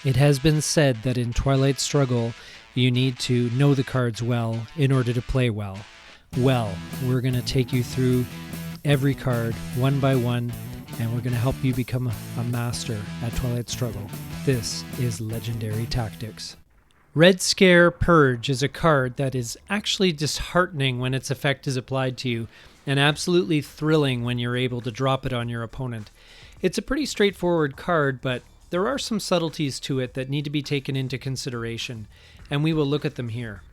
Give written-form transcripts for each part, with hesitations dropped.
It has been said that in Twilight Struggle, you need to know the cards well in order to play well. Well, we're going to take you through every card one by one, and we're going to help you become a master at Twilight Struggle. This is Legendary Tactics. Red Scare Purge is a card that is actually disheartening when its effect is applied to you, and absolutely thrilling when you're able to drop it on your opponent. It's a pretty straightforward card, but there are some subtleties to it that need to be taken into consideration, and we will look at them here.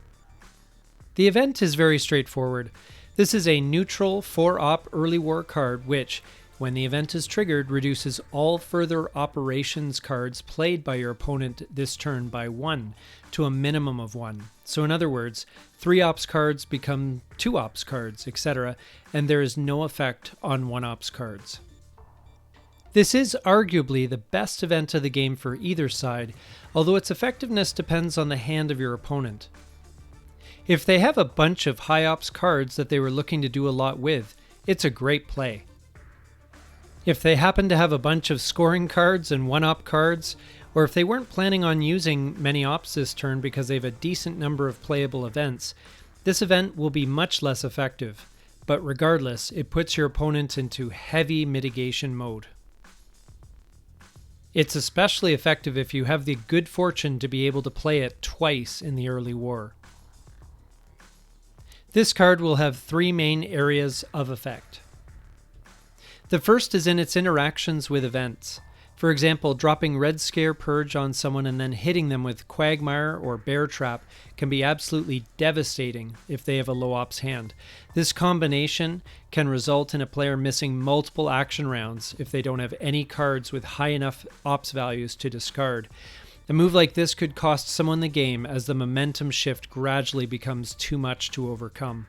The event is very straightforward. This is a neutral 4-op early war card which, when the event is triggered, reduces all further operations cards played by your opponent this turn by 1 to a minimum of 1. So in other words, 3-ops cards become 2-ops cards, etc., and there is no effect on 1-ops cards. This is arguably the best event of the game for either side, although its effectiveness depends on the hand of your opponent. If they have a bunch of high-ops cards that they were looking to do a lot with, it's a great play. If they happen to have a bunch of scoring cards and 1-op cards, or if they weren't planning on using many ops this turn because they have a decent number of playable events, this event will be much less effective, but regardless, it puts your opponent into heavy mitigation mode. It's especially effective if you have the good fortune to be able to play it twice in the early war. This card will have 3 main areas of effect. The first is in its interactions with events. For example, dropping Red Scare Purge on someone and then hitting them with Quagmire or Bear Trap can be absolutely devastating if they have a low ops hand. This combination can result in a player missing multiple action rounds if they don't have any cards with high enough ops values to discard. A move like this could cost someone the game as the momentum shift gradually becomes too much to overcome.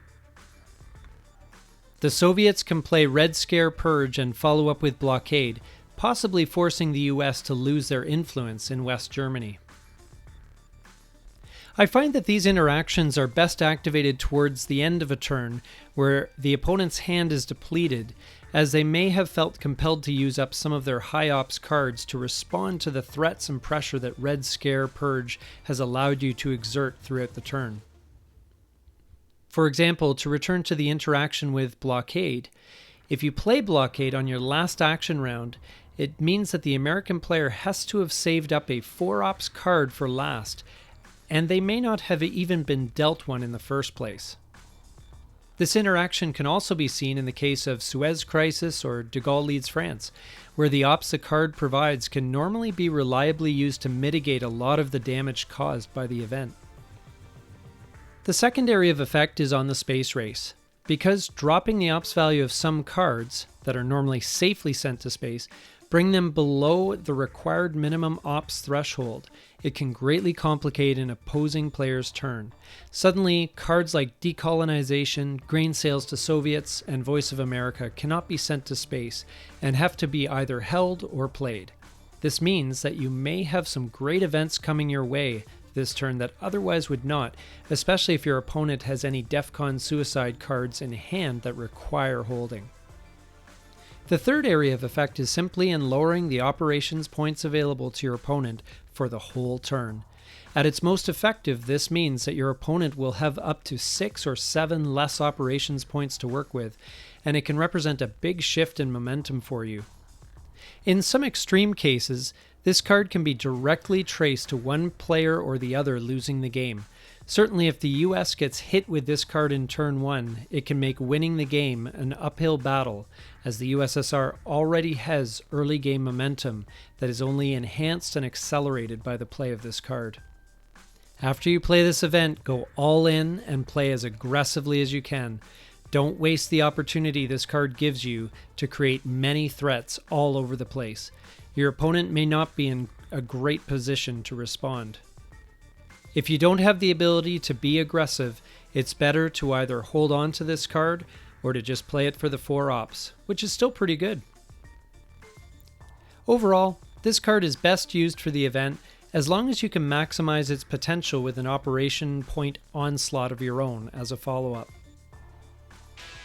The Soviets can play Red Scare Purge and follow up with blockade, possibly forcing the US to lose their influence in West Germany. I find that these interactions are best activated towards the end of a turn where the opponent's hand is depleted, as they may have felt compelled to use up some of their high ops cards to respond to the threats and pressure that Red Scare Purge has allowed you to exert throughout the turn. For example, to return to the interaction with blockade, if you play blockade on your last action round, it means that the American player has to have saved up a 4-ops card for last, and they may not have even been dealt one in the first place. This interaction can also be seen in the case of Suez Crisis or De Gaulle leads France, where the ops the card provides can normally be reliably used to mitigate a lot of the damage caused by the event. The second area of effect is on the space race. Because dropping the ops value of some cards that are normally safely sent to space bring them below the required minimum ops threshold, it can greatly complicate an opposing player's turn. Suddenly, cards like decolonization, grain sales to Soviets, and Voice of America cannot be sent to space and have to be either held or played. This means that you may have some great events coming your way this turn that otherwise would not, especially if your opponent has any DEFCON suicide cards in hand that require holding. The third area of effect is simply in lowering the operations points available to your opponent for the whole turn. At its most effective, this means that your opponent will have up to 6 or 7 less operations points to work with, and it can represent a big shift in momentum for you. In some extreme cases, this card can be directly traced to one player or the other losing the game. Certainly if the US gets hit with this card in turn 1, it can make winning the game an uphill battle, as the USSR already has early game momentum that is only enhanced and accelerated by the play of this card. After you play this event, go all in and play as aggressively as you can. Don't waste the opportunity this card gives you to create many threats all over the place. Your opponent may not be in a great position to respond. If you don't have the ability to be aggressive, it's better to either hold on to this card or to just play it for the 4 ops, which is still pretty good. Overall, this card is best used for the event as long as you can maximize its potential with an operation point onslaught of your own as a follow-up.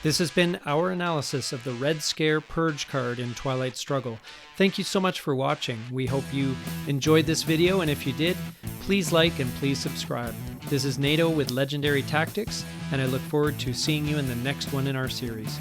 This has been our analysis of the Red Scare Purge card in Twilight Struggle. Thank you so much for watching. We hope you enjoyed this video, and if you did, please like and please subscribe. This is NATO with Legendary Tactics, and I look forward to seeing you in the next one in our series.